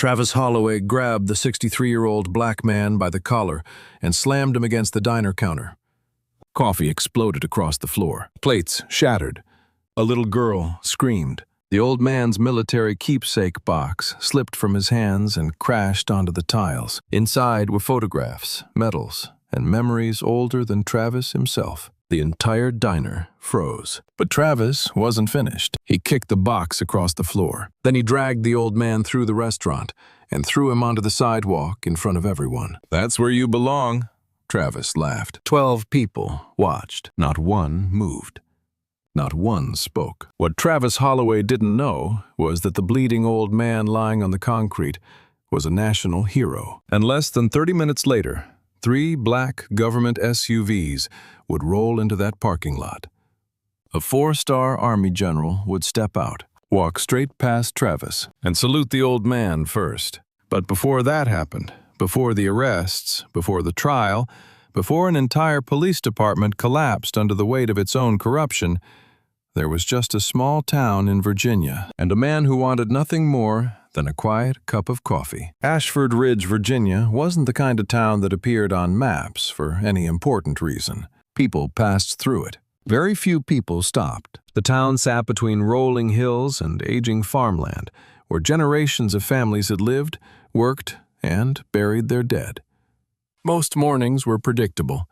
Travis Holloway grabbed the 63-year-old black man by the collar and slammed him against the diner counter. Coffee exploded across the floor. Plates shattered. A little girl screamed. The old man's military keepsake box slipped from his hands and crashed onto the tiles. Inside were photographs, medals, and memories older than Travis himself. The entire diner froze. But Travis wasn't finished. He kicked the box across the floor. Then he dragged the old man through the restaurant and threw him onto the sidewalk in front of everyone. "That's where you belong," Travis laughed. 12 people watched. Not one moved. Not one spoke. What Travis Holloway didn't know was that the bleeding old man lying on the concrete was a national hero. And less than 30 minutes later, 3 black government SUVs would roll into that parking lot. A 4-star Army general would step out, walk straight past Travis, and salute the old man first. But before that happened, before the arrests, before the trial, before an entire police department collapsed under the weight of its own corruption, there was just a small town in Virginia and a man who wanted nothing more than a quiet cup of coffee. Ashford Ridge, Virginia wasn't the kind of town that appeared on maps for any important reason. People passed through it. Very few people stopped. The town sat between rolling hills and aging farmland, where generations of families had lived, worked, and buried their dead. Most mornings were predictable.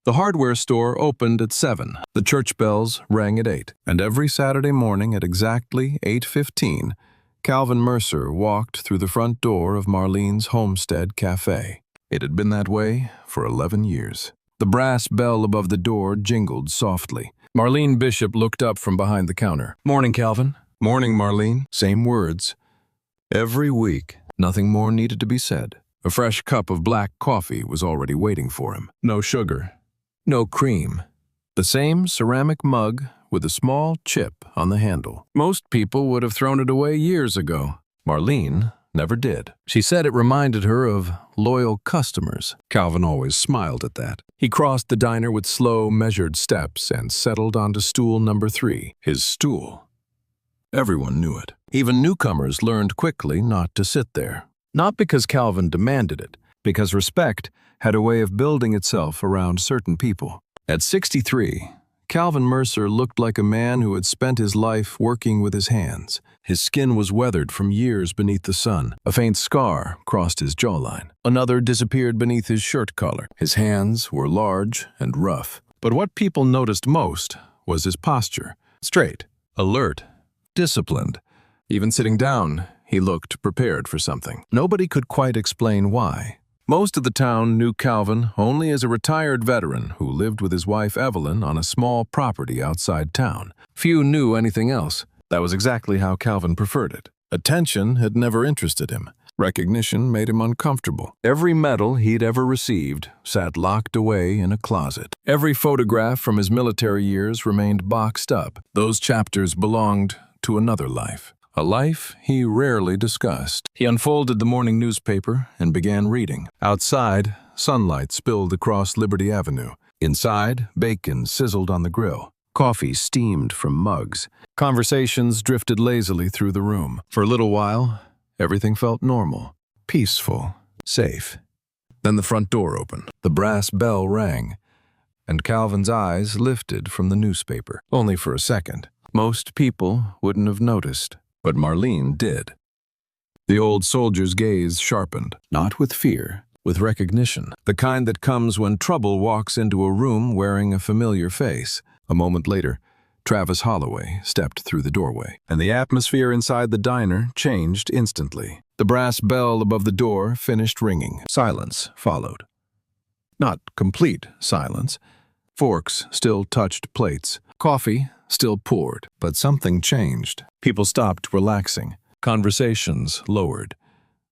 The hardware store opened at 7. The church bells rang at 8. And every Saturday morning at exactly 8:15, Calvin Mercer walked through the front door of Marlene's Homestead Cafe. It had been that way for 11 years. The brass bell above the door jingled softly. Marlene Bishop looked up from behind the counter. "Morning, Calvin." "Morning, Marlene." Same words. Every week, nothing more needed to be said. A fresh cup of black coffee was already waiting for him. No sugar. No cream. The same ceramic mug with a small chip on the handle. Most people would have thrown it away years ago. Marlene never did. She said it reminded her of loyal customers. Calvin always smiled at that. He crossed the diner with slow, measured steps and settled onto stool number 3, his stool. Everyone knew it. Even newcomers learned quickly not to sit there. Not because Calvin demanded it, because respect had a way of building itself around certain people. At 63, Calvin Mercer looked like a man who had spent his life working with his hands. His skin was weathered from years beneath the sun. A faint scar crossed his jawline. Another disappeared beneath his shirt collar. His hands were large and rough. But what people noticed most was his posture. Straight, alert, disciplined. Even sitting down, he looked prepared for something. Nobody could quite explain why. Most of the town knew Calvin only as a retired veteran who lived with his wife Evelyn on a small property outside town. Few knew anything else. That was exactly how Calvin preferred it. Attention had never interested him. Recognition made him uncomfortable. Every medal he'd ever received sat locked away in a closet. Every photograph from his military years remained boxed up. Those chapters belonged to another life. A life he rarely discussed. He unfolded the morning newspaper and began reading. Outside, sunlight spilled across Liberty Avenue. Inside, bacon sizzled on the grill. Coffee steamed from mugs. Conversations drifted lazily through the room. For a little while, everything felt normal, peaceful, safe. Then the front door opened. The brass bell rang, and Calvin's eyes lifted from the newspaper. Only for a second. Most people wouldn't have noticed. But Marlene did. The old soldier's gaze sharpened, not with fear, with recognition, the kind that comes when trouble walks into a room wearing a familiar face. A moment later, Travis Holloway stepped through the doorway, and the atmosphere inside the diner changed instantly. The brass bell above the door finished ringing. Silence followed. Not complete silence. Forks still touched plates. Coffee still poured, but something changed. People stopped relaxing. Conversations lowered.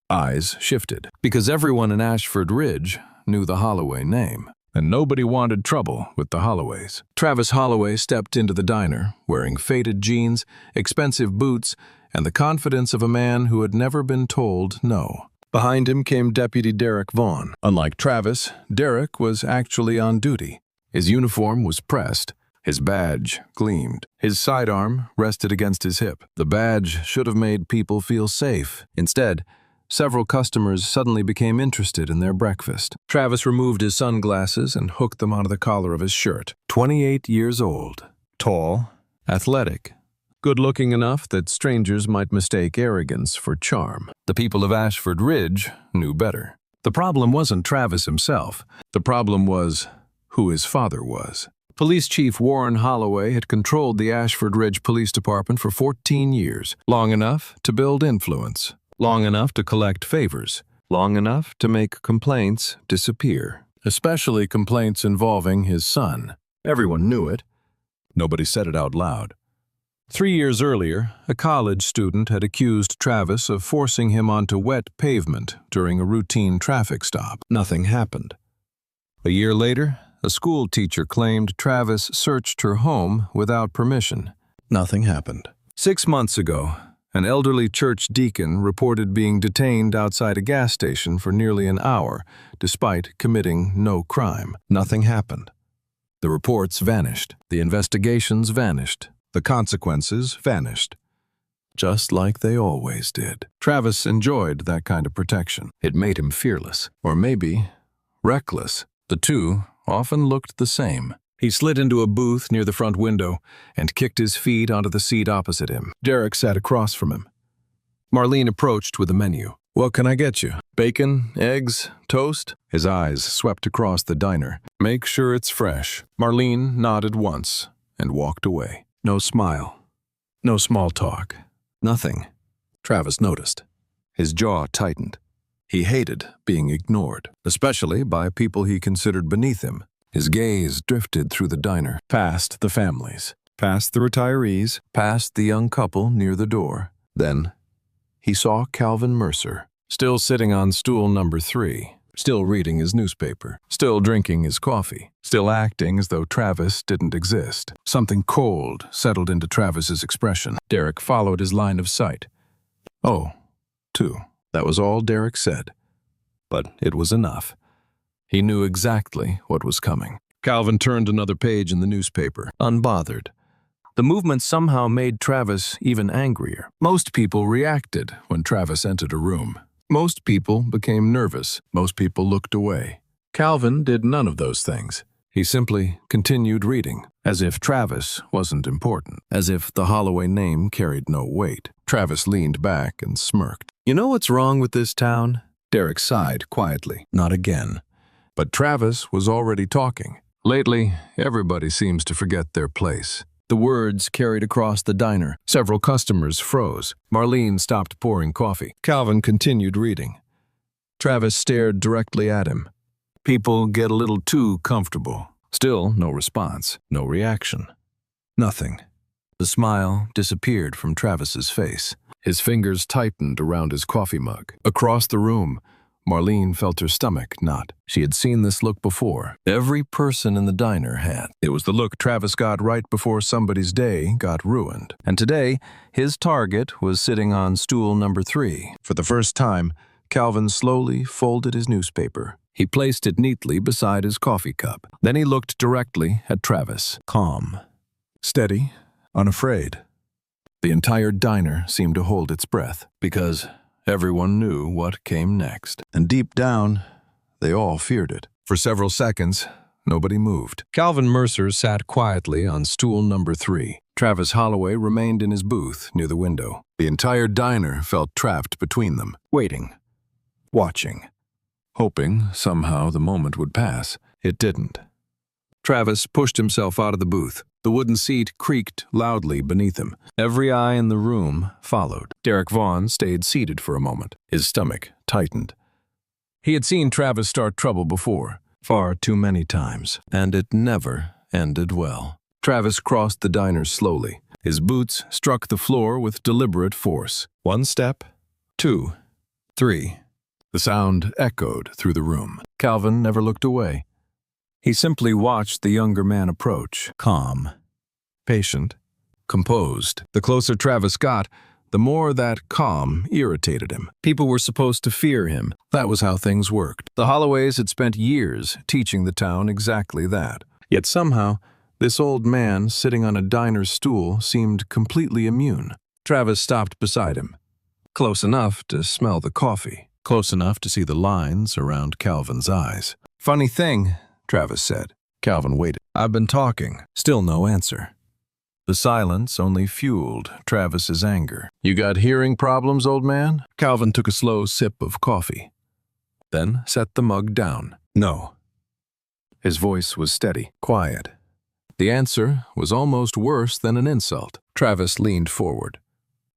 Eyes shifted, because everyone in Ashford Ridge knew the Holloway name, and nobody wanted trouble with the Holloways. Travis Holloway stepped into the diner, wearing faded jeans, expensive boots, and the confidence of a man who had never been told no. Behind him came Deputy Derek Vaughn. Unlike Travis, Derek was actually on duty. His uniform was pressed. His badge gleamed. His sidearm rested against his hip. The badge should have made people feel safe. Instead, Several customers suddenly became interested in their breakfast. Travis removed his sunglasses and hooked them onto the collar of his shirt. 28 years old, tall, athletic, good-looking enough that strangers might mistake arrogance for charm. The people of Ashford Ridge knew better. The problem wasn't Travis himself. The problem was who his father was. Police Chief Warren Holloway had controlled the Ashford Ridge Police Department for 14 years, long enough to build influence, long enough to collect favors, long enough to make complaints disappear, especially complaints involving his son. Everyone knew it. Nobody said it out loud. 3 years earlier, a college student had accused Travis of forcing him onto wet pavement during a routine traffic stop. Nothing happened. A year later, a school teacher claimed Travis searched her home without permission. Nothing happened. 6 months ago, an elderly church deacon reported being detained outside a gas station for nearly an hour, despite committing no crime. Nothing happened. The reports vanished. The investigations vanished. The consequences vanished. Just like they always did. Travis enjoyed that kind of protection. It made him fearless, or maybe reckless. The two often looked the same. He slid into a booth near the front window and kicked his feet onto the seat opposite him. Derek sat across from him. Marlene approached with a menu. "What can I get you? Bacon, eggs, toast?" His eyes swept across the diner. "Make sure it's fresh." Marlene nodded once and walked away. No smile. No small talk. Nothing. Travis noticed. His jaw tightened. He hated being ignored, especially by people he considered beneath him. His gaze drifted through the diner, past the families, past the retirees, past the young couple near the door. Then he saw Calvin Mercer, still sitting on stool number 3, still reading his newspaper, still drinking his coffee, still acting as though Travis didn't exist. Something cold settled into Travis's expression. Derek followed his line of sight. "Oh, 2." That was all Derek said. But it was enough. He knew exactly what was coming. Calvin turned another page in the newspaper, unbothered. The movement somehow made Travis even angrier. Most people reacted when Travis entered a room. Most people became nervous. Most people looked away. Calvin did none of those things. He simply continued reading, as if Travis wasn't important, as if the Holloway name carried no weight. Travis leaned back and smirked. "You know what's wrong with this town?" Derek sighed quietly. "Not again." But Travis was already talking. "Lately, everybody seems to forget their place." The words carried across the diner. Several customers froze. Marlene stopped pouring coffee. Calvin continued reading. Travis stared directly at him. People get a little too comfortable. Still, no response, no reaction. Nothing. The smile disappeared from Travis's face. His fingers tightened around his coffee mug. Across the room, Marlene felt her stomach knot. She had seen this look before. Every person in the diner had. It was the look Travis got right before somebody's day got ruined. And today, his target was sitting on stool number 3. For the first time, Calvin slowly folded his newspaper. He placed it neatly beside his coffee cup. Then he looked directly at Travis, calm, steady, unafraid. The entire diner seemed to hold its breath, because everyone knew what came next. And deep down, they all feared it. For several seconds, nobody moved. Calvin Mercer sat quietly on stool number 3. Travis Holloway remained in his booth near the window. The entire diner felt trapped between them, waiting, watching, hoping somehow the moment would pass. It didn't. Travis pushed himself out of the booth. The wooden seat creaked loudly beneath him. Every eye in the room followed. Derek Vaughn stayed seated for a moment. His stomach tightened. He had seen Travis start trouble before, far too many times, and it never ended well. Travis crossed the diner slowly. His boots struck the floor with deliberate force. 1 step, 2, 3. The sound echoed through the room. Calvin never looked away. He simply watched the younger man approach, calm, patient, composed. The closer Travis got, the more that calm irritated him. People were supposed to fear him. That was how things worked. The Holloways had spent years teaching the town exactly that. Yet somehow, this old man sitting on a diner's stool seemed completely immune. Travis stopped beside him. Close enough to smell the coffee. Close enough to see the lines around Calvin's eyes. "Funny thing," Travis said. Calvin waited. "I've been talking." Still no answer. The silence only fueled Travis's anger. "You got hearing problems, old man?" Calvin took a slow sip of coffee, then set the mug down. "No." His voice was steady, quiet. The answer was almost worse than an insult. Travis leaned forward.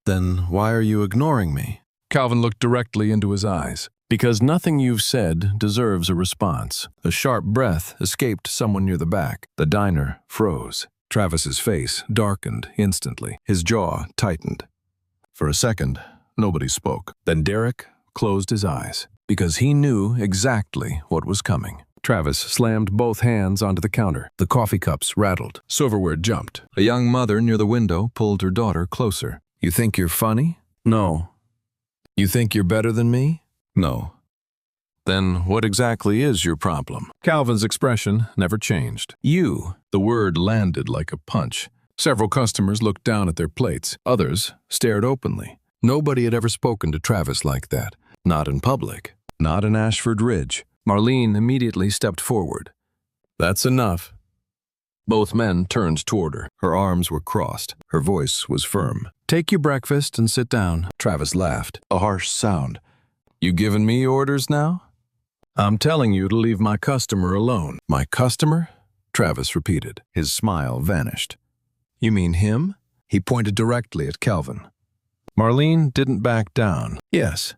"Then why are you ignoring me?" Calvin looked directly into his eyes. "Because nothing you've said deserves a response." A sharp breath escaped someone near the back. The diner froze. Travis's face darkened instantly. His jaw tightened. For a second, nobody spoke. Then Derek closed his eyes, because he knew exactly what was coming. Travis slammed both hands onto the counter. The coffee cups rattled. Silverware jumped. A young mother near the window pulled her daughter closer. "You think you're funny?" "No." "You think you're better than me?" "No." "Then what exactly is your problem?" Calvin's expression never changed. "You." The word landed like a punch. Several customers looked down at their plates. Others stared openly. Nobody had ever spoken to Travis like that. Not in public. Not in Ashford Ridge. Marlene immediately stepped forward. "That's enough." Both men turned toward her. Her arms were crossed. Her voice was firm. "Take your breakfast and sit down." Travis laughed, a harsh sound. "You giving me orders now?" "I'm telling you to leave my customer alone." "My customer?" Travis repeated. His smile vanished. "You mean him?" He pointed directly at Calvin. Marlene didn't back down. "Yes."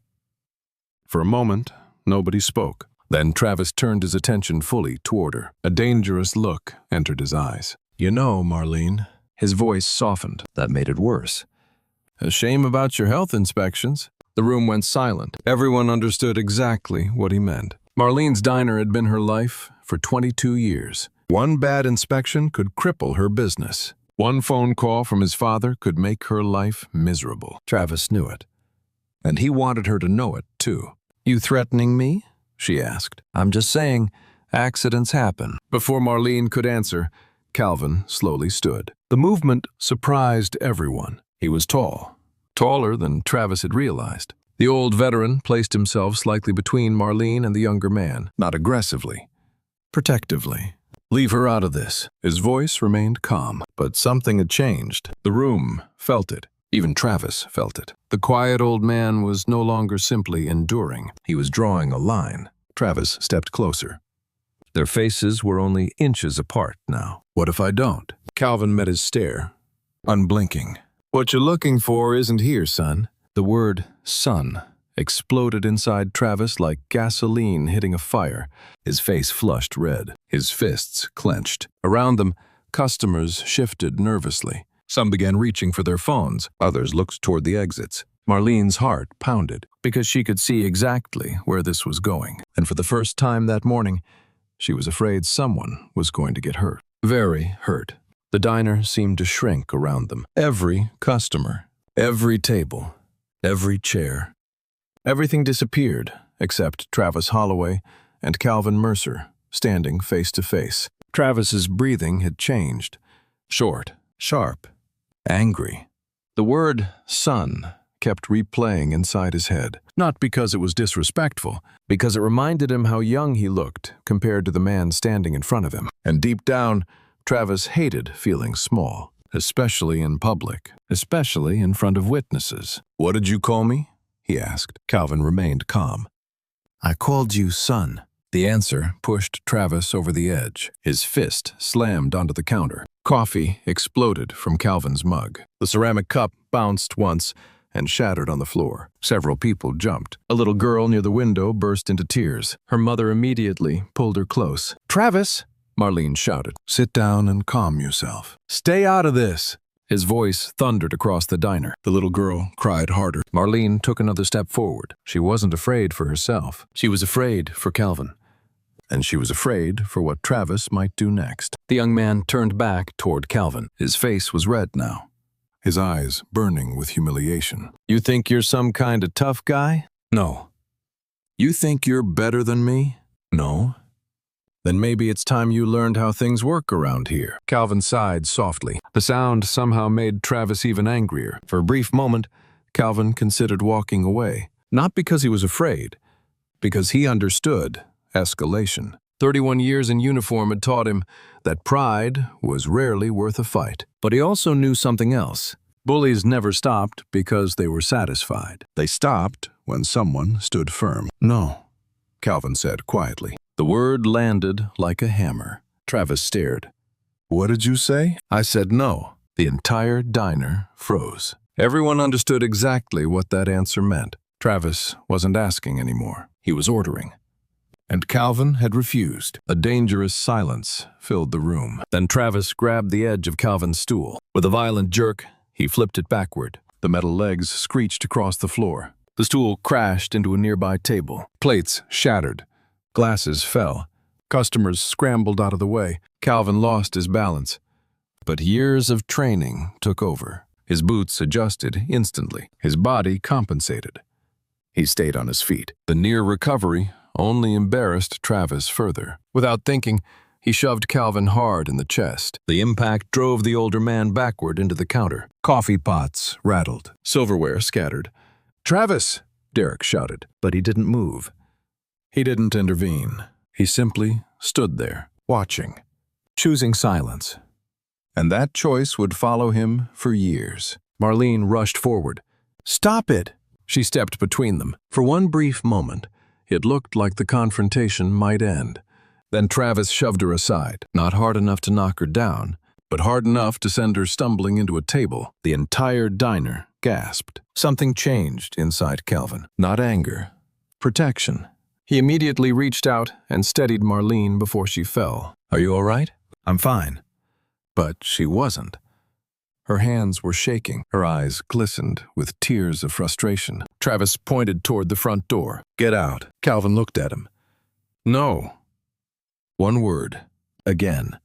For a moment, nobody spoke. Then Travis turned his attention fully toward her. A dangerous look entered his eyes. "You know, Marlene." His voice softened. That made it worse. "A shame about your health inspections." The room went silent. Everyone understood exactly what he meant. Marlene's diner had been her life for 22 years. One bad inspection could cripple her business. One phone call from his father could make her life miserable. Travis knew it. And he wanted her to know it, too. "You threatening me?" she asked. "I'm just saying, accidents happen." Before Marlene could answer, Calvin slowly stood. The movement surprised everyone. He was tall, taller than Travis had realized. The old veteran placed himself slightly between Marlene and the younger man, not aggressively, protectively. "Leave her out of this." His voice remained calm, but something had changed. The room felt it. Even Travis felt it. The quiet old man was no longer simply enduring. He was drawing a line. Travis stepped closer. Their faces were only inches apart now. "What if I don't?" Calvin met his stare, unblinking. "What you're looking for isn't here, son." The word son exploded inside Travis like gasoline hitting a fire. His face flushed red. His fists clenched. Around them, customers shifted nervously. Some began reaching for their phones. Others looked toward the exits. Marlene's heart pounded because she could see exactly where this was going. And for the first time that morning, she was afraid someone was going to get hurt. Very hurt. The diner seemed to shrink around them. Every customer, every table, every chair. Everything disappeared except Travis Holloway and Calvin Mercer standing face to face. Travis's breathing had changed. Short, sharp, angry. The word son kept replaying inside his head, not because it was disrespectful, because it reminded him how young he looked compared to the man standing in front of him. And deep down, Travis hated feeling small, especially in public, especially in front of witnesses. "What did you call me?" he asked. Calvin remained calm. "I called you son." The answer pushed Travis over the edge. His fist slammed onto the counter. Coffee exploded from Calvin's mug. The ceramic cup bounced once and shattered on the floor. Several people jumped. A little girl near the window burst into tears. Her mother immediately pulled her close. "Travis!" Marlene shouted. "Sit down and calm yourself. Stay out of this!" His voice thundered across the diner. The little girl cried harder. Marlene took another step forward. She wasn't afraid for herself. She was afraid for Calvin. And she was afraid for what Travis might do next. The young man turned back toward Calvin. His face was red now, his eyes burning with humiliation. "You think you're some kind of tough guy?" "No." "You think you're better than me?" "No." "Then maybe it's time you learned how things work around here." Calvin sighed softly. The sound somehow made Travis even angrier. For a brief moment, Calvin considered walking away, not because he was afraid, because he understood escalation. 31 years in uniform had taught him that pride was rarely worth a fight. But he also knew something else. Bullies never stopped because they were satisfied. They stopped when someone stood firm. "No," Calvin said quietly. The word landed like a hammer. Travis stared. "What did you say?" "I said no." The entire diner froze. Everyone understood exactly what that answer meant. Travis wasn't asking anymore. He was ordering. And Calvin had refused. A dangerous silence filled the room. Then Travis grabbed the edge of Calvin's stool. With a violent jerk, he flipped it backward. The metal legs screeched across the floor. The stool crashed into a nearby table. Plates shattered. Glasses fell. Customers scrambled out of the way. Calvin lost his balance. But years of training took over. His boots adjusted instantly. His body compensated. He stayed on his feet. The near recovery only embarrassed Travis further. Without thinking, he shoved Calvin hard in the chest. The impact drove the older man backward into the counter. Coffee pots rattled. Silverware scattered. "Travis!" Derek shouted, but he didn't move. He didn't intervene. He simply stood there, watching, choosing silence. And that choice would follow him for years. Marlene rushed forward. "Stop it!" She stepped between them. For one brief moment, it looked like the confrontation might end. Then Travis shoved her aside, not hard enough to knock her down, but hard enough to send her stumbling into a table. The entire diner gasped. Something changed inside Calvin. Not anger, protection. He immediately reached out and steadied Marlene before she fell. "Are you all right?" "I'm fine." But she wasn't. Her hands were shaking. Her eyes glistened with tears of frustration. Travis pointed toward the front door. "Get out." Calvin looked at him. "No." One word. Again.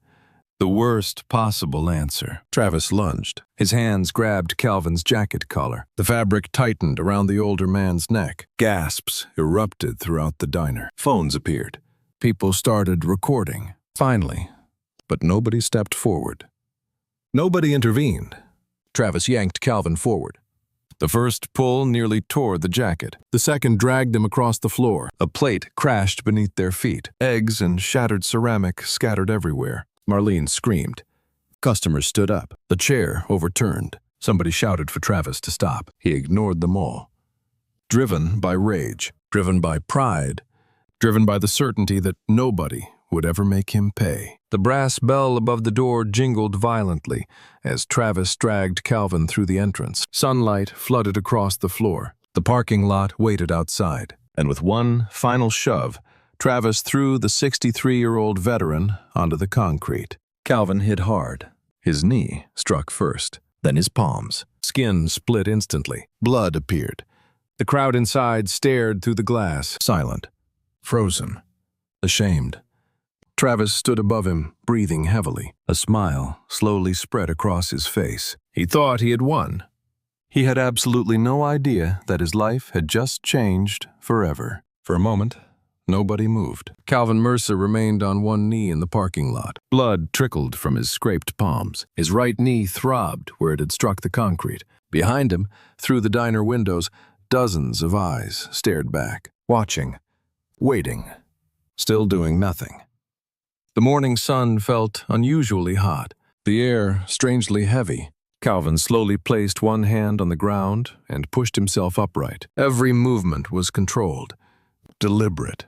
The worst possible answer. Travis lunged. His hands grabbed Calvin's jacket collar. The fabric tightened around the older man's neck. Gasps erupted throughout the diner. Phones appeared. People started recording. Finally. But nobody stepped forward. Nobody intervened. Travis yanked Calvin forward. The first pull nearly tore the jacket. The second dragged them across the floor. A plate crashed beneath their feet. Eggs and shattered ceramic scattered everywhere. Marlene screamed. Customers stood up. The chair overturned. Somebody shouted for Travis to stop. He ignored them all. Driven by rage, driven by pride, driven by the certainty that nobody would ever make him pay. The brass bell above the door jingled violently as Travis dragged Calvin through the entrance. Sunlight flooded across the floor. The parking lot waited outside. And with one final shove, Travis threw the 63-year-old veteran onto the concrete. Calvin hit hard. His knee struck first, then his palms. Skin split instantly. Blood appeared. The crowd inside stared through the glass, silent, frozen, ashamed. Travis stood above him, breathing heavily. A smile slowly spread across his face. He thought he had won. He had absolutely no idea that his life had just changed forever. For a moment, nobody moved. Calvin Mercer remained on one knee in the parking lot. Blood trickled from his scraped palms. His right knee throbbed where it had struck the concrete. Behind him, through the diner windows, dozens of eyes stared back, watching, waiting, still doing nothing. The morning sun felt unusually hot, the air strangely heavy. Calvin slowly placed one hand on the ground and pushed himself upright. Every movement was controlled, deliberate.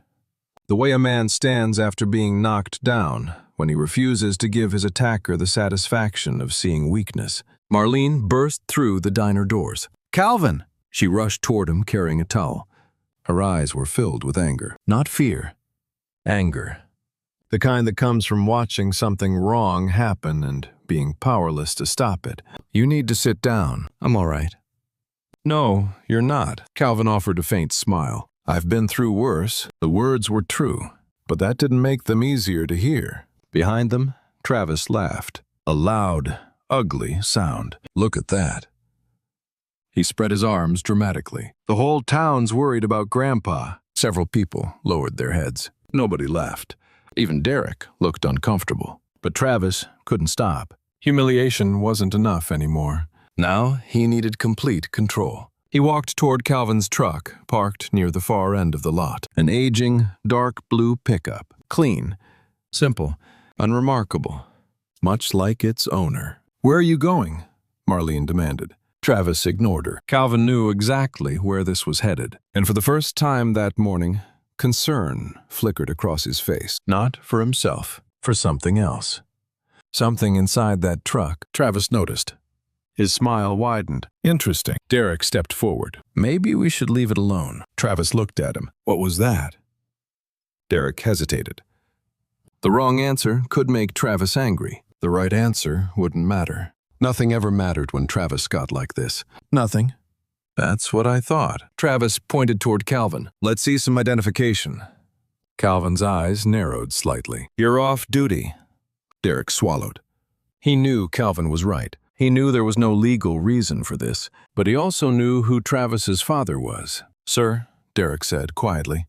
The way a man stands after being knocked down, when he refuses to give his attacker the satisfaction of seeing weakness. Marlene burst through the diner doors. "Calvin!" She rushed toward him carrying a towel. Her eyes were filled with anger. Not fear. Anger. The kind that comes from watching something wrong happen and being powerless to stop it. "You need to sit down." "I'm all right." "No, you're not." Calvin offered a faint smile. "I've been through worse." The words were true, but that didn't make them easier to hear. Behind them, Travis laughed. A loud, ugly sound. "Look at that." He spread his arms dramatically. "The whole town's worried about Grandpa." Several people lowered their heads. Nobody laughed. Even Derek looked uncomfortable. But Travis couldn't stop. Humiliation wasn't enough anymore. Now he needed complete control. He walked toward Calvin's truck, parked near the far end of the lot. An aging, dark blue pickup. Clean, simple, unremarkable, much like its owner. "Where are you going?" Marlene demanded. Travis ignored her. Calvin knew exactly where this was headed, and for the first time that morning, concern flickered across his face. Not for himself, for something else. Something inside that truck, Travis noticed. His smile widened. "Interesting." Derek stepped forward. "Maybe we should leave it alone." Travis looked at him. "What was that?" Derek hesitated. The wrong answer could make Travis angry. The right answer wouldn't matter. Nothing ever mattered when Travis got like this. "Nothing." "That's what I thought." Travis pointed toward Calvin. "Let's see some identification." Calvin's eyes narrowed slightly. "You're off duty." Derek swallowed. He knew Calvin was right. He knew there was no legal reason for this, but he also knew who Travis's father was. "Sir," Derek said quietly,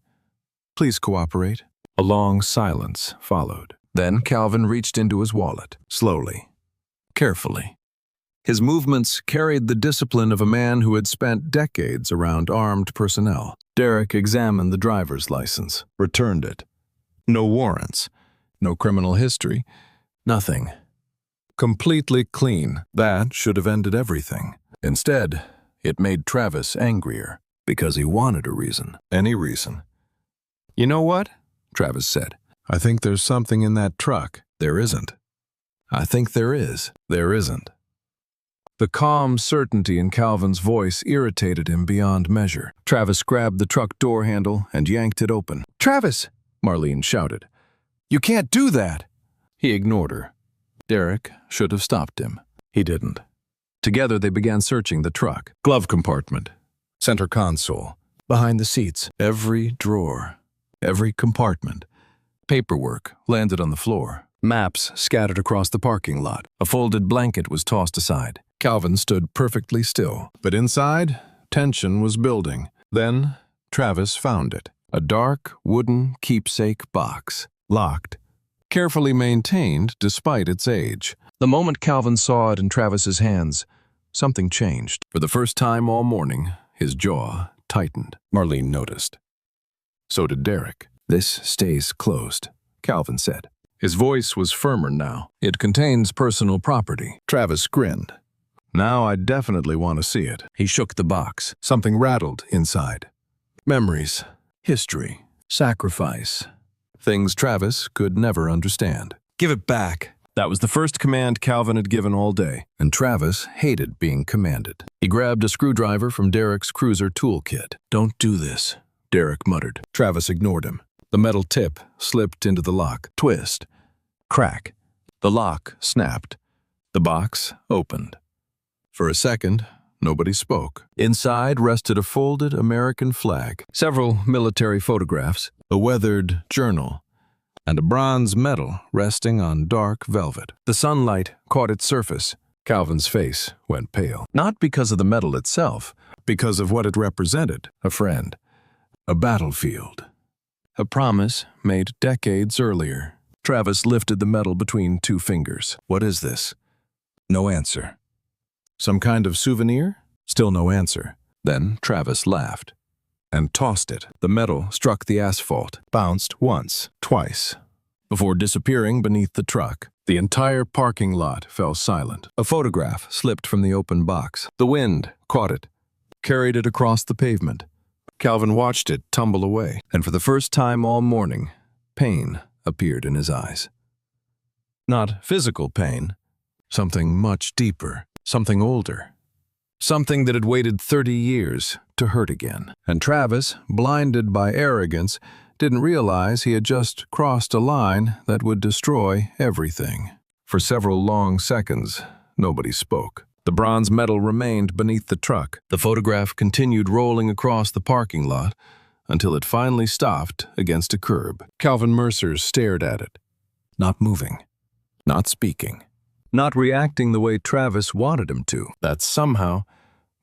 "please cooperate." A long silence followed. Then Calvin reached into his wallet, slowly, carefully. His movements carried the discipline of a man who had spent decades around armed personnel. Derek examined the driver's license, returned it. No warrants, no criminal history, nothing. Completely clean. That should have ended everything. Instead, it made Travis angrier, because he wanted a reason, any reason. "You know what?" Travis said. "I think there's something in that truck." "There isn't." "I think there is." "There isn't." The calm certainty in Calvin's voice irritated him beyond measure. Travis grabbed the truck door handle and yanked it open. "Travis!" Marlene shouted. "You can't do that!" He ignored her. Derek should have stopped him. He didn't. Together they began searching the truck. Glove compartment, center console, behind the seats, every drawer, every compartment. Paperwork landed on the floor. Maps scattered across the parking lot. A folded blanket was tossed aside. Calvin stood perfectly still. But inside, tension was building. Then, Travis found it. A dark, wooden keepsake box. Locked. Carefully maintained despite its age. The moment Calvin saw it in Travis's hands, something changed. For the first time all morning, his jaw tightened. Marlene noticed. So did Derek. "This stays closed," Calvin said. His voice was firmer now. "It contains personal property." Travis grinned. "Now I definitely want to see it." He shook the box. Something rattled inside. Memories, history, sacrifice. Things Travis could never understand. "Give it back." That was the first command Calvin had given all day, and Travis hated being commanded. He grabbed a screwdriver from Derek's cruiser toolkit. "Don't do this," Derek muttered. Travis ignored him. The metal tip slipped into the lock. Twist. Crack. The lock snapped. The box opened. For a second, nobody spoke. Inside rested a folded American flag, several military photographs, a weathered journal, and a bronze medal resting on dark velvet. The sunlight caught its surface. Calvin's face went pale. Not because of the medal itself, because of what it represented. A friend. A battlefield. A promise made decades earlier. Travis lifted the medal between two fingers. "What is this?" No answer. "Some kind of souvenir?" Still no answer. Then Travis laughed and tossed it. The medal struck the asphalt, bounced once, twice, before disappearing beneath the truck. The entire parking lot fell silent. A photograph slipped from the open box. The wind caught it, carried it across the pavement. Calvin watched it tumble away, and for the first time all morning, pain appeared in his eyes. Not physical pain, something much deeper, something older, something that had waited 30 years to hurt again. And Travis, blinded by arrogance, didn't realize he had just crossed a line that would destroy everything. For several long seconds, nobody spoke. The bronze medal remained beneath the truck. The photograph continued rolling across the parking lot until it finally stopped against a curb. Calvin Mercer stared at it, not moving, not speaking, not reacting the way Travis wanted him to. That somehow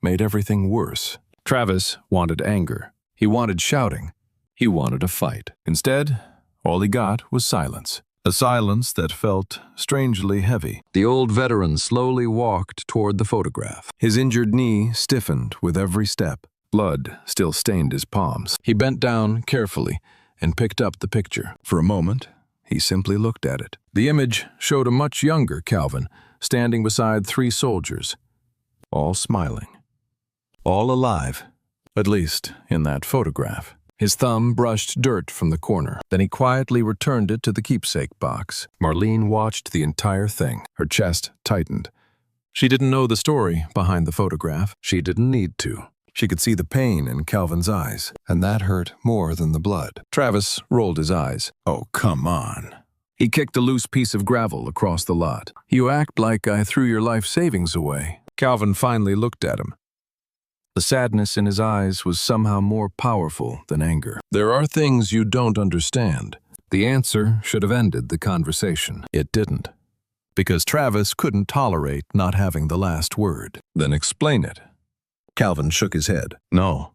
made everything worse. Travis wanted anger. He wanted shouting. He wanted a fight. Instead, all he got was silence. a silence that felt strangely heavy. The old veteran slowly walked toward the photograph. His injured knee stiffened with every step. Blood still stained his palms. He bent down carefully and picked up the picture. For a moment, he simply looked at it. The image showed a much younger Calvin standing beside 3 soldiers, all smiling, all alive, at least in that photograph. His thumb brushed dirt from the corner. Then he quietly returned it to the keepsake box. Marlene watched the entire thing. Her chest tightened. She didn't know the story behind the photograph. She didn't need to. She could see the pain in Calvin's eyes, and that hurt more than the blood. Travis rolled his eyes. Oh, come on. He kicked a loose piece of gravel across the lot. You act like I threw your life savings away. Calvin finally looked at him. The sadness in his eyes was somehow more powerful than anger. There are things you don't understand. The answer should have ended the conversation. It didn't. Because Travis couldn't tolerate not having the last word. Then explain it. Calvin shook his head. No.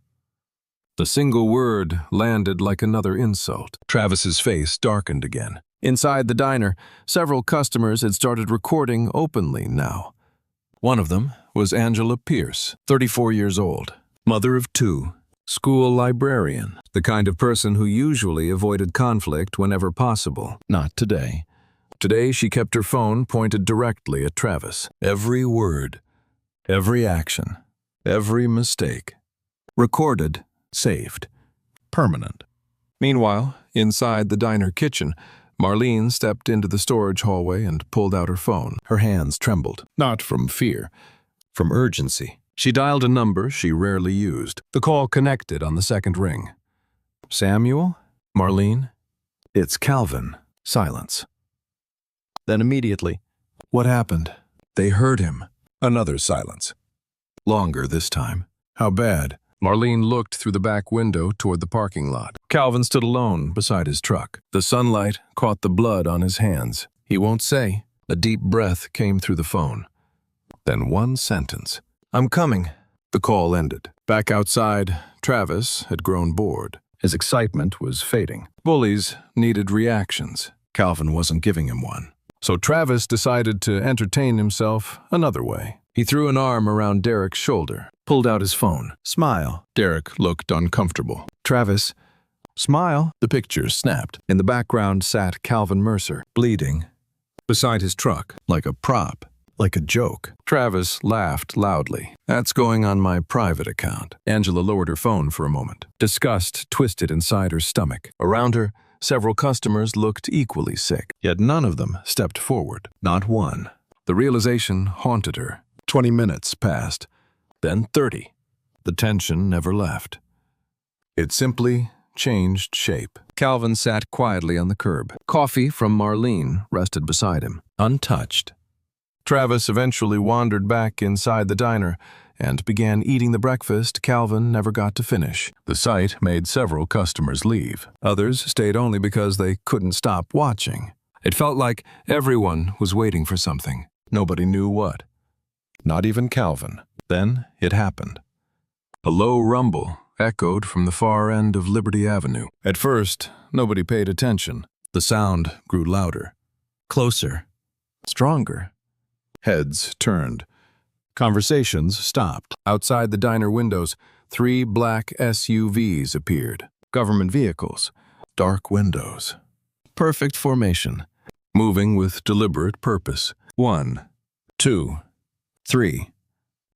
The single word landed like another insult. Travis's face darkened again. Inside the diner, several customers had started recording openly now. One of them was Angela Pierce, 34 years old, mother of 2, school librarian, the kind of person who usually avoided conflict whenever possible. Not today. Today she kept her phone pointed directly at Travis. Every word, every action, every mistake. Recorded, saved, permanent. Meanwhile, inside the diner kitchen, Marlene stepped into the storage hallway and pulled out her phone. Her hands trembled, not from fear, from urgency. She dialed a number she rarely used. The call connected on the second ring. Samuel? Marlene? It's Calvin. Silence. Then immediately, what happened? They heard him. Another silence. Longer this time. How bad? Marlene looked through the back window toward the parking lot. Calvin stood alone beside his truck. The sunlight caught the blood on his hands. He won't say. A deep breath came through the phone. Then one sentence. I'm coming. The call ended. Back outside, Travis had grown bored. His excitement was fading. Bullies needed reactions. Calvin wasn't giving him one. So Travis decided to entertain himself another way. He threw an arm around Derek's shoulder, pulled out his phone. Smile. Derek looked uncomfortable. Travis, smile. The picture snapped. In the background sat Calvin Mercer, bleeding, beside his truck, like a prop, like a joke. Travis laughed loudly. That's going on my private account. Angela lowered her phone for a moment. Disgust twisted inside her stomach. Around her, several customers looked equally sick, yet none of them stepped forward. Not one. The realization haunted her. 20 minutes passed, then 30. The tension never left. It simply changed shape. Calvin sat quietly on the curb. Coffee from Marlene rested beside him, untouched. Travis eventually wandered back inside the diner and began eating the breakfast Calvin never got to finish. The sight made several customers leave. Others stayed only because they couldn't stop watching. It felt like everyone was waiting for something. Nobody knew what. Not even Calvin. Then it happened. A low rumble echoed from the far end of Liberty Avenue. At first, nobody paid attention. The sound grew louder, closer, stronger. Heads turned. Conversations stopped. Outside the diner windows, 3 black SUVs appeared. Government vehicles. Dark windows. Perfect formation. Moving with deliberate purpose. 1, 2, 3.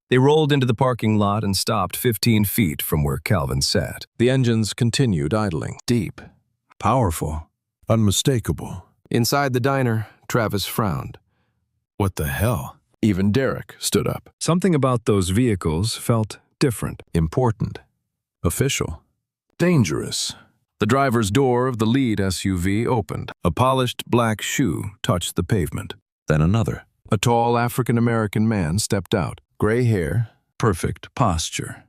They rolled into the parking lot and stopped 15 feet from where Calvin sat. The engines continued idling. Deep. Powerful. Unmistakable. Inside the diner, Travis frowned. What the hell? Even Derek stood up. Something about those vehicles felt different, important, official, dangerous. The driver's door of the lead SUV opened. A polished black shoe touched the pavement. Then another. A tall African-American man stepped out. Gray hair, perfect posture.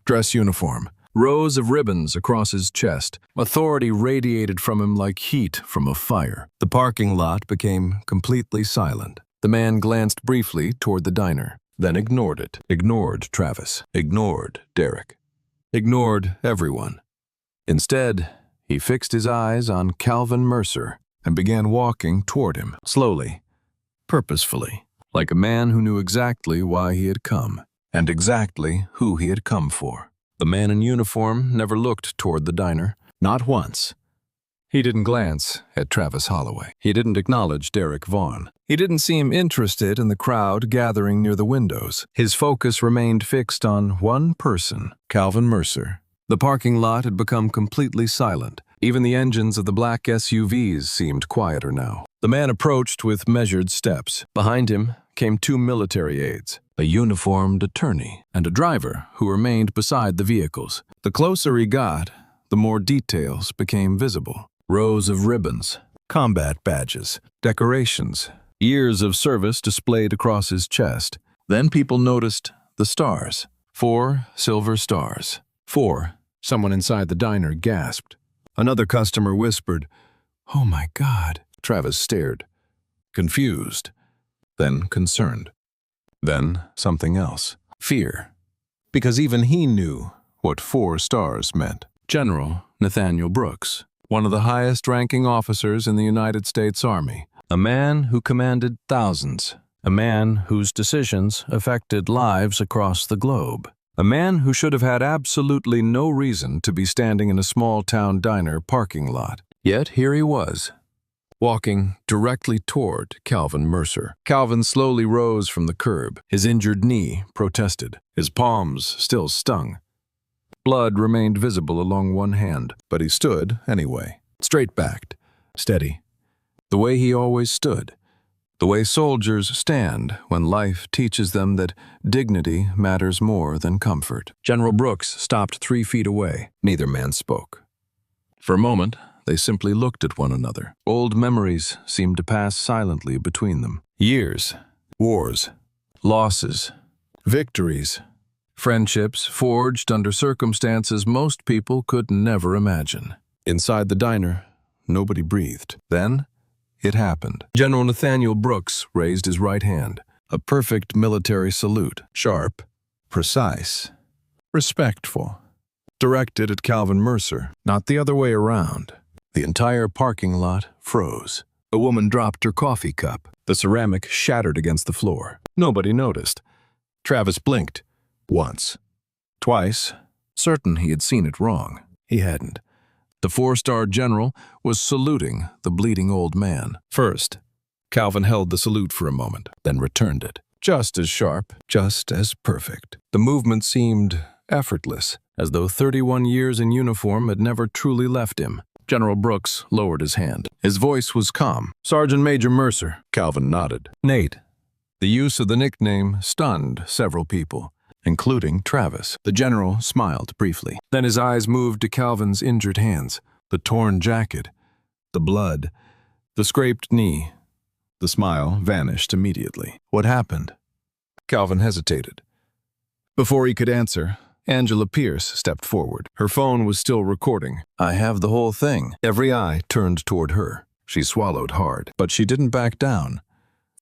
Dress uniform. Rows of ribbons across his chest. Authority radiated from him like heat from a fire. The parking lot became completely silent. The man glanced briefly toward the diner, then ignored it. Ignored Travis. Ignored Derek. Ignored everyone. Instead, he fixed his eyes on Calvin Mercer. and began walking toward him, slowly, purposefully, like a man who knew exactly why he had come, and exactly who he had come for. The man in uniform never looked toward the diner, not once. He didn't glance at Travis Holloway. He didn't acknowledge Derek Vaughn. He didn't seem interested in the crowd gathering near the windows. His focus remained fixed on one person, Calvin Mercer. The parking lot had become completely silent. Even the engines of the black SUVs seemed quieter now. The man approached with measured steps. Behind him came two military aides, a uniformed attorney, and a driver who remained beside the vehicles. The closer he got, the more details became visible. Rows of ribbons, combat badges, decorations, years of service displayed across his chest. Then people noticed the stars. 4 silver stars. 4. Someone inside the diner gasped. Another customer whispered, "Oh my God." Travis stared, confused, then concerned. Then something else. Fear. Because even he knew what 4 stars meant. General Nathaniel Brooks, one of the highest-ranking officers in the United States Army, a man who commanded thousands, a man whose decisions affected lives across the globe, a man who should have had absolutely no reason to be standing in a small-town diner parking lot. Yet here he was, walking directly toward Calvin Mercer. Calvin slowly rose from the curb. His injured knee protested. His palms still stung. Blood remained visible along one hand, but he stood anyway, straight-backed, steady, the way he always stood, the way soldiers stand when life teaches them that dignity matters more than comfort. General Brooks stopped 3 feet away. Neither man spoke. For a moment, they simply looked at one another. Old memories seemed to pass silently between them. Years, wars, losses, victories, friendships forged under circumstances most people could never imagine. Inside the diner, nobody breathed. Then, it happened. General Nathaniel Brooks raised his right hand, a perfect military salute, sharp, precise, respectful, directed at Calvin Mercer, not the other way around. The entire parking lot froze. A woman dropped her coffee cup. The ceramic shattered against the floor. Nobody noticed. Travis blinked. Once. Twice. Certain he had seen it wrong. He hadn't. The 4-star general was saluting the bleeding old man. First, Calvin held the salute for a moment, then returned it. Just as sharp, just as perfect. The movement seemed effortless, as though 31 years in uniform had never truly left him. General Brooks lowered his hand. His voice was calm. "Sergeant Major Mercer." Calvin nodded. "Nate." The use of the nickname stunned several people, including Travis. The general smiled briefly. Then his eyes moved to Calvin's injured hands, the torn jacket, the blood, the scraped knee. The smile vanished immediately. What happened? Calvin hesitated. Before he could answer, Angela Pierce stepped forward. Her phone was still recording. "I have the whole thing." Every eye turned toward her. She swallowed hard, but she didn't back down.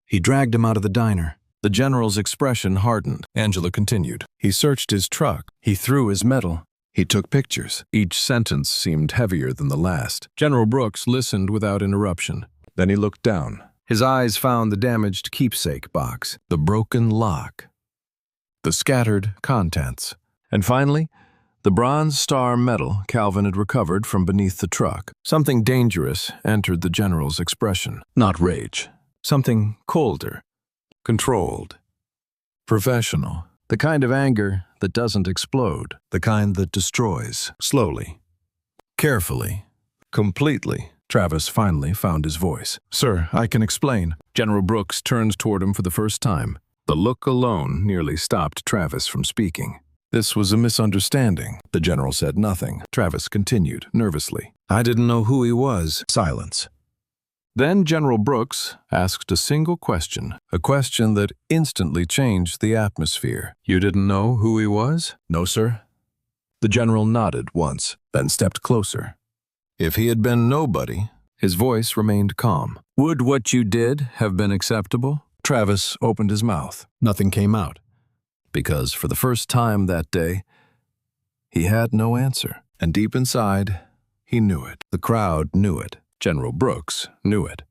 He dragged him out of the diner. The general's expression hardened. Angela continued. He searched his truck. He threw his medal. He took pictures. Each sentence seemed heavier than the last. General Brooks listened without interruption. Then he looked down. His eyes found the damaged keepsake box, the broken lock, the scattered contents, and finally, the Bronze Star medal Calvin had recovered from beneath the truck. Something dangerous entered the general's expression. Not rage. Something colder. Controlled. Professional. The kind of anger that doesn't explode. The kind that destroys. Slowly. Carefully. Completely. Travis finally found his voice. "Sir, I can explain." General Brooks turned toward him for the first time. The look alone nearly stopped Travis from speaking. "This was a misunderstanding." The general said nothing. Travis continued, nervously. "I didn't know who he was." Silence. Then General Brooks asked a single question, a question that instantly changed the atmosphere. "You didn't know who he was?" "No, sir." The general nodded once, then stepped closer. If he had been nobody, his voice remained calm. "Would what you did have been acceptable?" Travis opened his mouth. Nothing came out, because for the first time that day, he had no answer. And deep inside, he knew it. The crowd knew it. General Brooks knew it.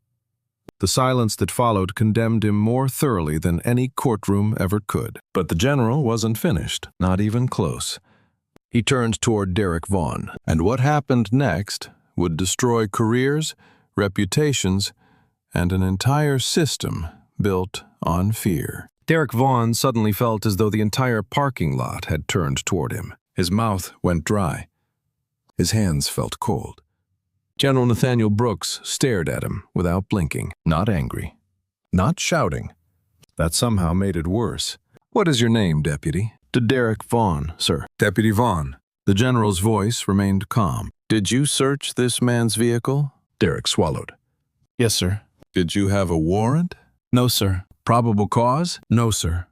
The silence that followed condemned him more thoroughly than any courtroom ever could. But the general wasn't finished, not even close. He turned toward Derek Vaughn, and what happened next would destroy careers, reputations, and an entire system built on fear. Derek Vaughn suddenly felt as though the entire parking lot had turned toward him. His mouth went dry. His hands felt cold. General Nathaniel Brooks stared at him without blinking, not angry, not shouting. That somehow made it worse. "What is your name, Deputy?" "To Derek Vaughn, sir." "Deputy Vaughn." The general's voice remained calm. "Did you search this man's vehicle?" Derek swallowed. "Yes, sir." "Did you have a warrant?" "No, sir." "Probable cause?" "No, sir."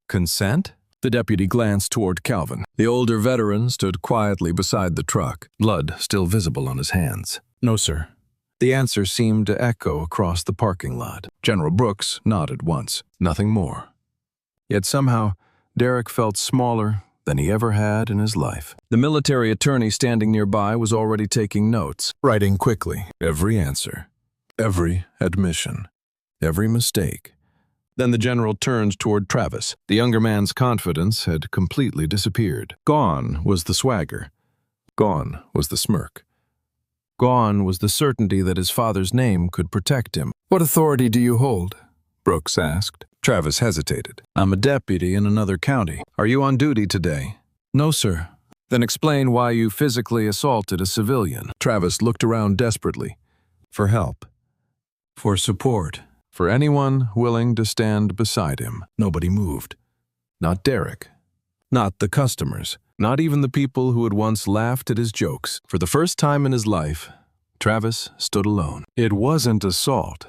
"Consent?" The deputy glanced toward Calvin. The older veteran stood quietly beside the truck, blood still visible on his hands. "No, sir." The answer seemed to echo across the parking lot. General Brooks nodded once, nothing more. Yet somehow, Derek felt smaller than he ever had in his life. The military attorney standing nearby was already taking notes, writing quickly every answer, every admission, every mistake. Then the general turned toward Travis. The younger man's confidence had completely disappeared. Gone was the swagger. Gone was the smirk. Gone was the certainty that his father's name could protect him. "What authority do you hold?" Brooks asked. Travis hesitated. "I'm a deputy in another county. Are you on duty today?" "No, sir." "Then explain why you physically assaulted a civilian." Travis looked around desperately. For help. For support. For anyone willing to stand beside him. Nobody moved. Not Derek. Not the customers. Not even the people who had once laughed at his jokes. For the first time in his life, Travis stood alone. It wasn't assault.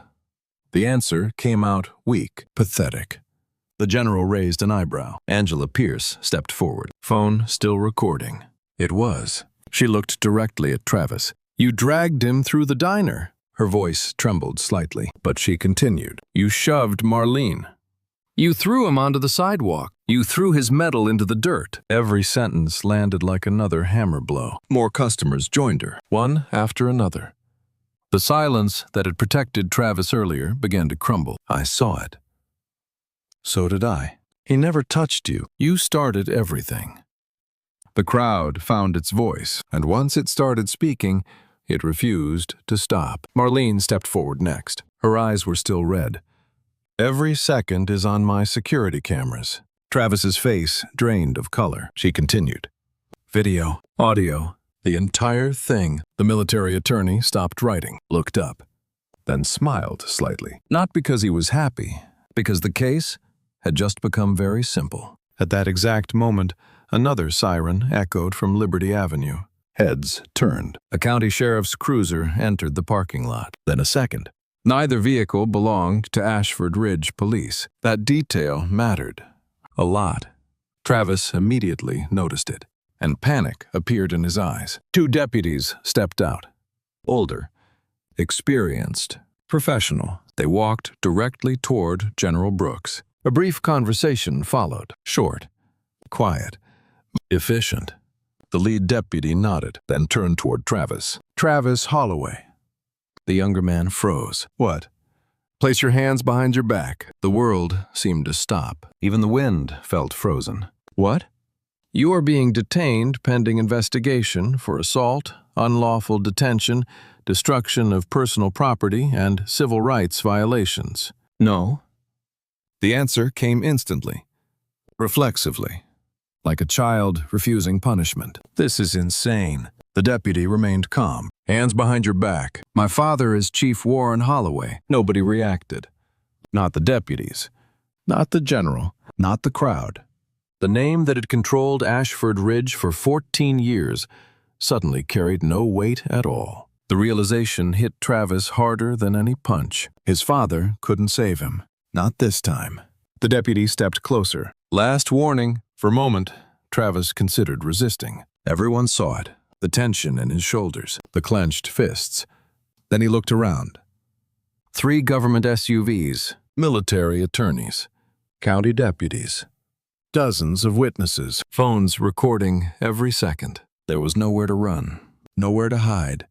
The answer came out weak, pathetic. The general raised an eyebrow. Angela Pierce stepped forward, phone still recording. It was. She looked directly at Travis. "You dragged him through the diner." Her voice trembled slightly, but she continued. "You shoved Marlene. You threw him onto the sidewalk. You threw his medal into the dirt." Every sentence landed like another hammer blow. More customers joined her, one after another. The silence that had protected Travis earlier began to crumble. "I saw it." "So did I." "He never touched you. You started everything." The crowd found its voice, and once it started speaking, it refused to stop. Marlene stepped forward next. Her eyes were still red. "Every second is on my security cameras." Travis's face drained of color. She continued. "Video, audio, the entire thing." The military attorney stopped writing, looked up, then smiled slightly. Not because he was happy, because the case had just become very simple. At that exact moment, another siren echoed from Liberty Avenue. Heads turned. A county sheriff's cruiser entered the parking lot. Then a second. Neither vehicle belonged to Ashford Ridge Police. That detail mattered. A lot. Travis immediately noticed it, and panic appeared in his eyes. Two deputies stepped out. Older, experienced, professional. They walked directly toward General Brooks. A brief conversation followed. Short, quiet, efficient. The lead deputy nodded, then turned toward Travis. "Travis Holloway." The younger man froze. "What?" "Place your hands behind your back." The world seemed to stop. Even the wind felt frozen. "What?" "You are being detained pending investigation for assault, unlawful detention, destruction of personal property, and civil rights violations." "No." The answer came instantly, reflexively, like a child refusing punishment. "This is insane." The deputy remained calm. "Hands behind your back." "My father is Chief Warren Holloway." Nobody reacted. Not the deputies. Not the general. Not the crowd. The name that had controlled Ashford Ridge for 14 years suddenly carried no weight at all. The realization hit Travis harder than any punch. His father couldn't save him. Not this time. The deputy stepped closer. "Last warning." For a moment, Travis considered resisting. Everyone saw it. The tension in his shoulders, the clenched fists. Then he looked around. 3 government SUVs, military attorneys, county deputies, dozens of witnesses, phones recording every second. There was nowhere to run, nowhere to hide.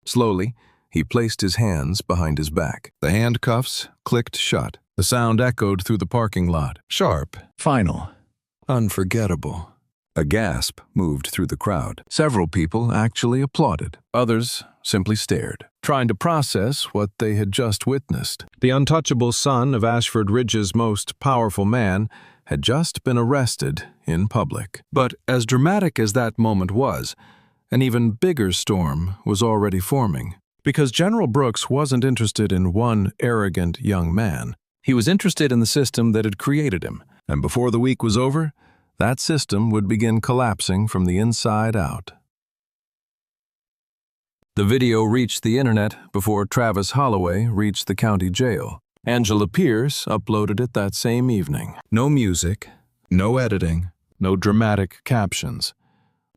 Slowly, He placed his hands behind his back. The handcuffs clicked shut. The sound echoed through the parking lot. Sharp. Final. Unforgettable. A gasp moved through the crowd. Several people actually applauded. Others simply stared, trying to process what they had just witnessed. The untouchable son of Ashford Ridge's most powerful man had just been arrested in public. But as dramatic as that moment was, an even bigger storm was already forming. Because General Brooks wasn't interested in one arrogant young man. He was interested in the system that had created him. And before the week was over, that system would begin collapsing from the inside out. The video reached the internet before Travis Holloway reached the county jail. Angela Pierce uploaded it that same evening. No music, no editing, no dramatic captions.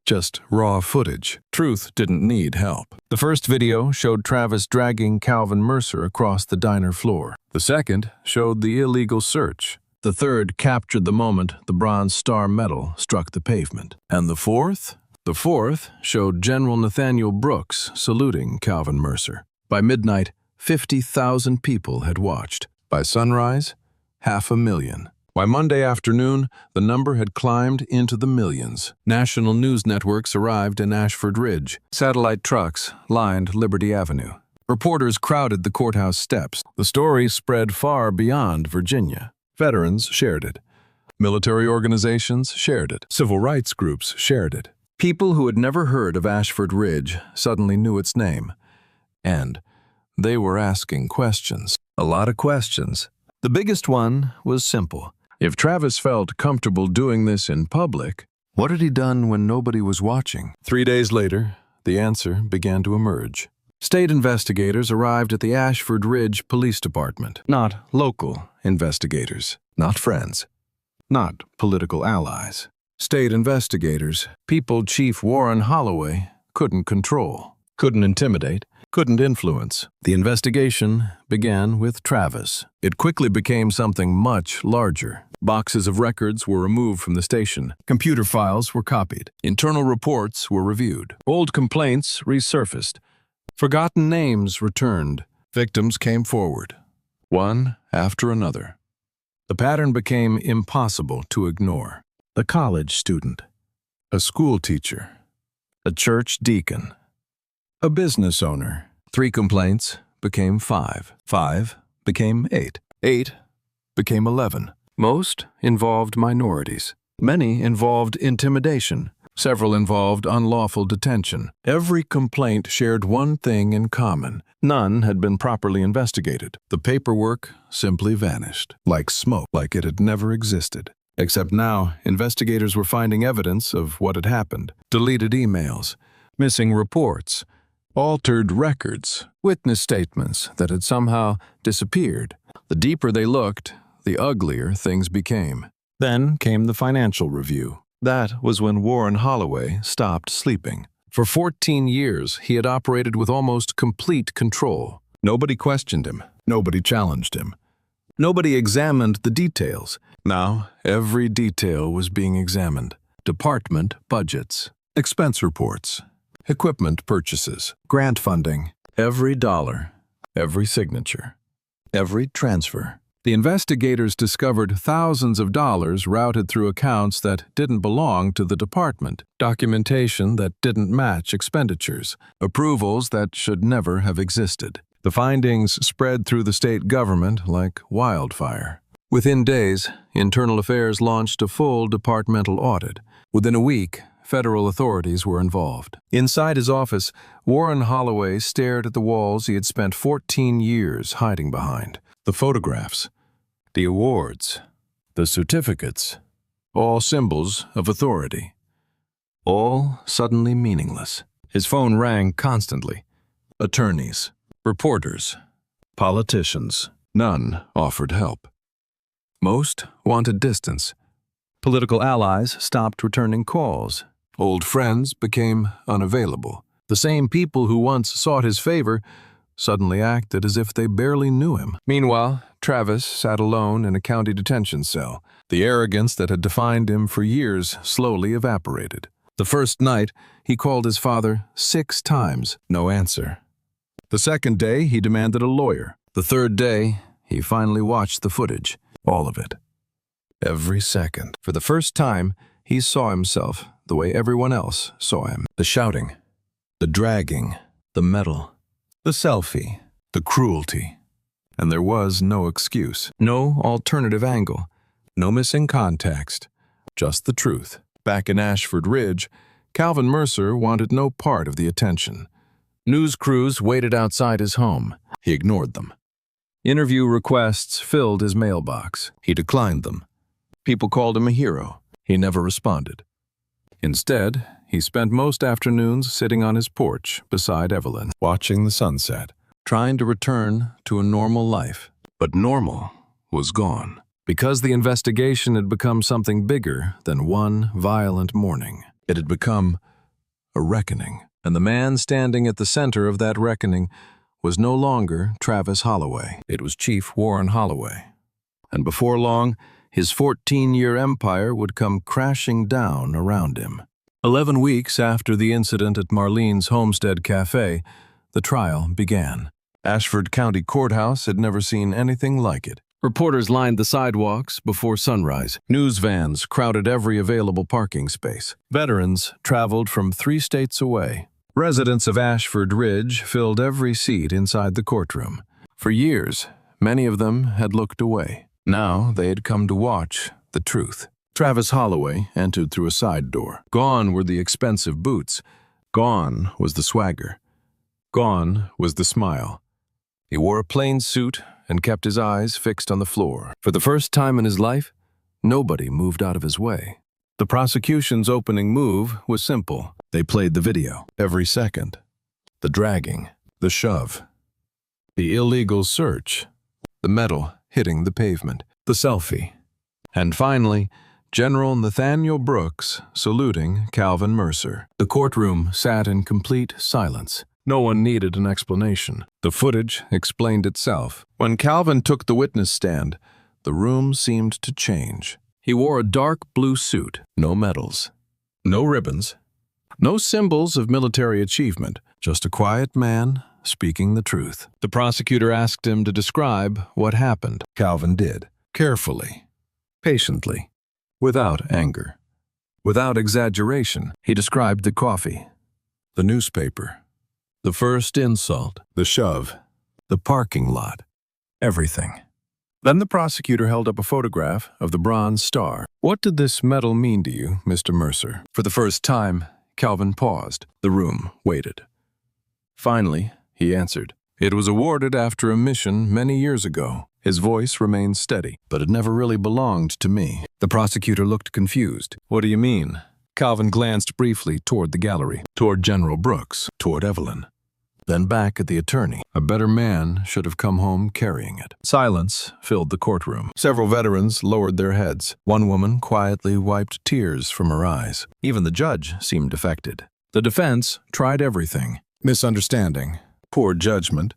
Just raw footage. Truth didn't need help. The first video showed Travis dragging Calvin Mercer across the diner floor. The second showed the illegal search. The third captured the moment the Bronze Star Medal struck the pavement. And the fourth? The fourth showed General Nathaniel Brooks saluting Calvin Mercer. By midnight, 50,000 people had watched. By sunrise, 500,000. By Monday afternoon, the number had climbed into the millions. National news networks arrived in Ashford Ridge. Satellite trucks lined Liberty Avenue. Reporters crowded the courthouse steps. The story spread far beyond Virginia. Veterans shared it. Military organizations shared it. Civil rights groups shared it. People who had never heard of Ashford Ridge suddenly knew its name. And they were asking questions. A lot of questions. The biggest one was simple. If Travis felt comfortable doing this in public, what had he done when nobody was watching? 3 days later, the answer began to emerge. State investigators arrived at the Ashford Ridge Police Department. Not local investigators. Not friends. Not political allies. State investigators, people Chief Warren Holloway couldn't control, couldn't intimidate, couldn't influence. The investigation began with Travis. It quickly became something much larger. Boxes of records were removed from the station. Computer files were copied. Internal reports were reviewed. Old complaints resurfaced. Forgotten names returned. Victims came forward, one after another. The pattern became impossible to ignore. A college student, a school teacher, a church deacon, a business owner. 3 complaints became 5. 5 became 8. 8 became 11. Most involved minorities. Many involved intimidation. Several involved unlawful detention. Every complaint shared one thing in common. None had been properly investigated. The paperwork simply vanished, like smoke, like it had never existed. Except now, investigators were finding evidence of what had happened. Deleted emails, missing reports, altered records, witness statements that had somehow disappeared. The deeper they looked, the uglier things became. Then came the financial review. That was when Warren Holloway stopped sleeping. For 14 years, he had operated with almost complete control. Nobody questioned him. Nobody challenged him. Nobody examined the details. Now, every detail was being examined. Department budgets, expense reports, equipment purchases, grant funding, every dollar, every signature, every transfer. The investigators discovered thousands of dollars routed through accounts that didn't belong to the department, documentation that didn't match expenditures, approvals that should never have existed. The findings spread through the state government like wildfire. Within days, Internal Affairs launched a full departmental audit. Within a week, federal authorities were involved. Inside his office, Warren Holloway stared at the walls he had spent 14 years hiding behind. The photographs, the awards, the certificates, all symbols of authority. All suddenly meaningless. His phone rang constantly. Attorneys, reporters, politicians. None offered help. Most wanted distance. Political allies stopped returning calls. Old friends became unavailable. The same people who once sought his favor suddenly acted as if they barely knew him. Meanwhile, Travis sat alone in a county detention cell. The arrogance that had defined him for years slowly evaporated. The first night, he called his father 6 times. No answer. The second day, he demanded a lawyer. The third day, he finally watched the footage. All of it. Every second. For the first time, he saw himself the way everyone else saw him. The shouting, the dragging, the metal, the selfie, the cruelty. And there was no excuse, no alternative angle, no missing context, just the truth. Back in Ashford Ridge, Calvin Mercer wanted no part of the attention. News crews waited outside his home. He ignored them. Interview requests filled his mailbox. He declined them. People called him a hero. He never responded. Instead, he spent most afternoons sitting on his porch beside Evelyn, watching the sunset, trying to return to a normal life. But normal was gone, because the investigation had become something bigger than one violent morning. It had become a reckoning, and the man standing at the center of that reckoning was no longer Travis Holloway. It was Chief Warren Holloway. And before long, his 14-year empire would come crashing down around him. 11 weeks after the incident at Marlene's Homestead Cafe, the trial began. Ashford County Courthouse had never seen anything like it. Reporters lined the sidewalks before sunrise. News vans crowded every available parking space. Veterans traveled from 3 states away. Residents of Ashford Ridge filled every seat inside the courtroom. For years, many of them had looked away. Now they had come to watch the truth. Travis Holloway entered through a side door. Gone were the expensive boots. Gone was the swagger. Gone was the smile. He wore a plain suit and kept his eyes fixed on the floor. For the first time in his life, nobody moved out of his way. The prosecution's opening move was simple. They played the video every second. The dragging, the shove, the illegal search, the metal hitting the pavement, the selfie. And finally, General Nathaniel Brooks saluting Calvin Mercer. The courtroom sat in complete silence. No one needed an explanation. The footage explained itself. When Calvin took the witness stand, the room seemed to change. He wore a dark blue suit, no medals, no ribbons, no symbols of military achievement, just a quiet man speaking the truth. The prosecutor asked him to describe what happened. Calvin did, carefully, patiently, without anger, without exaggeration. He described the coffee, the newspaper, the first insult, the shove, the parking lot, everything. Then the prosecutor held up a photograph of the Bronze Star. "What did this medal mean to you, Mr. Mercer?" For the first time, Calvin paused. The room waited. Finally, he answered. "It was awarded after a mission many years ago." His voice remained steady, but it never really belonged to me. The prosecutor looked confused. "What do you mean?" Calvin glanced briefly toward the gallery, toward General Brooks, toward Evelyn. Then back at the attorney. A better man should have come home carrying it. Silence filled the courtroom. Several veterans lowered their heads. One woman quietly wiped tears from her eyes. Even the judge seemed affected. The defense tried everything. Misunderstanding, poor judgment,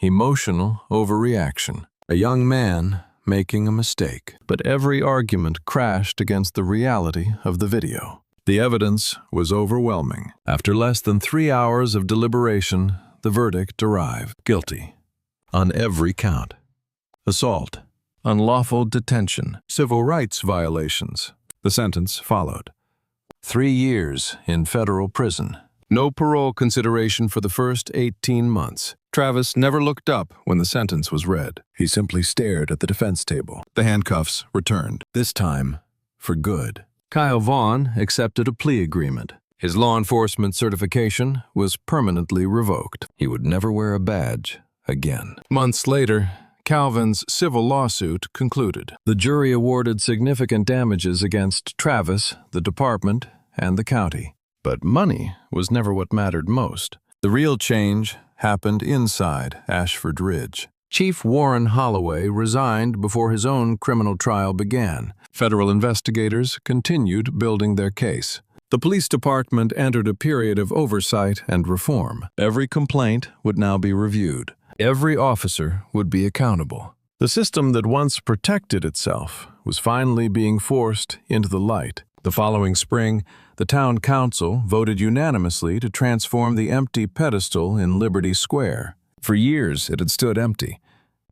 emotional overreaction. A young man making a mistake. But every argument crashed against the reality of the video. The evidence was overwhelming. After less than 3 hours of deliberation, the verdict arrived. Guilty. On every count. Assault. Unlawful detention. Civil rights violations. The sentence followed. 3 years in federal prison. No parole consideration for the first 18 months. Travis never looked up when the sentence was read. He simply stared at the defense table. The handcuffs returned. This time, for good. Kyle Vaughn accepted a plea agreement. His law enforcement certification was permanently revoked. He would never wear a badge again. Months later, Calvin's civil lawsuit concluded. The jury awarded significant damages against Travis, the department, and the county. But money was never what mattered most. The real change happened inside Ashford Ridge. Chief Warren Holloway resigned before his own criminal trial began. Federal investigators continued building their case. The police department entered a period of oversight and reform. Every complaint would now be reviewed. Every officer would be accountable. The system that once protected itself was finally being forced into the light. The following spring, the town council voted unanimously to transform the empty pedestal in Liberty Square For years, it had stood empty,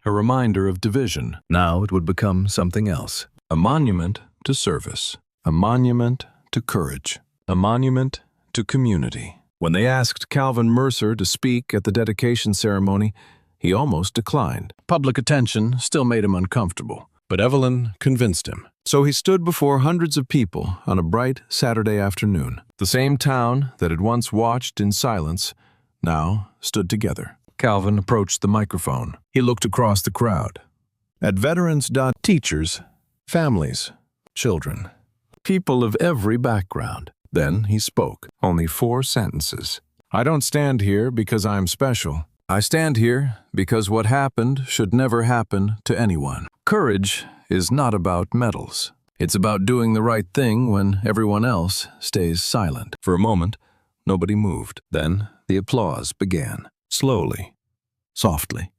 a reminder of division. Now it would become something else. A monument to service. A monument to courage. A monument to community. When they asked Calvin Mercer to speak at the dedication ceremony, he almost declined. Public attention still made him uncomfortable, but Evelyn convinced him. So he stood before hundreds of people on a bright Saturday afternoon. The same town that had once watched in silence now stood together. Calvin approached the microphone. He looked across the crowd. At veterans, teachers, families, children, people of every background. Then he spoke. Only 4 sentences. I don't stand here because I'm special. I stand here because what happened should never happen to anyone. Courage is not about medals. It's about doing the right thing when everyone else stays silent. For a moment, nobody moved. Then the applause began. Slowly, softly,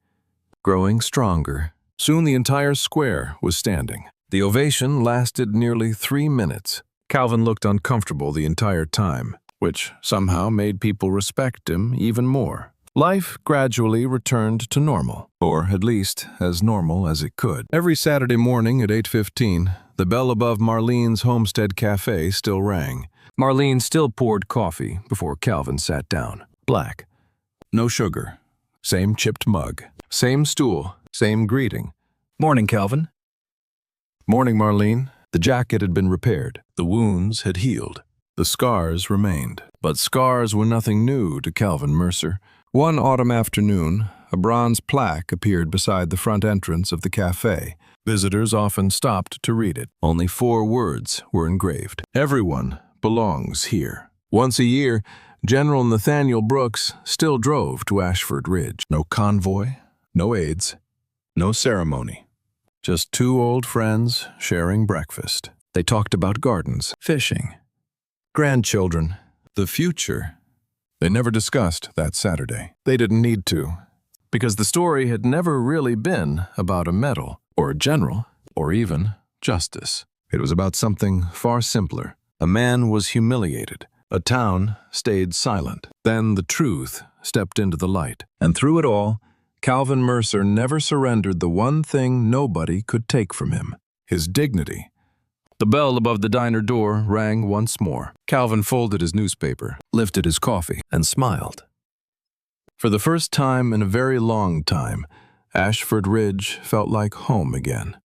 growing stronger. Soon the entire square was standing. The ovation lasted nearly 3 minutes. Calvin looked uncomfortable the entire time, which somehow made people respect him even more. Life gradually returned to normal, or at least as normal as it could. Every Saturday morning at 8:15, the bell above Marlene's Homestead Cafe still rang. Marlene still poured coffee before Calvin sat down. Black. No sugar. Same chipped mug. Same stool. Same greeting. Morning, Calvin. Morning, Marlene. The jacket had been repaired. The wounds had healed. The scars remained. But scars were nothing new to Calvin Mercer. One autumn afternoon, a bronze plaque appeared beside the front entrance of the cafe. Visitors often stopped to read it. Only 4 words were engraved. Everyone belongs here. Once a year, General Nathaniel Brooks still drove to Ashford Ridge. No convoy, no aides, no ceremony. Just 2 old friends sharing breakfast. They talked about gardens, fishing, grandchildren, the future. They never discussed that Saturday. They didn't need to, because the story had never really been about a medal, or a general, or even justice. It was about something far simpler. A man was humiliated. A town stayed silent. Then the truth stepped into the light. And through it all, Calvin Mercer never surrendered the one thing nobody could take from him: his dignity. The bell above the diner door rang once more. Calvin folded his newspaper, lifted his coffee, and smiled. For the first time in a very long time, Ashford Ridge felt like home again.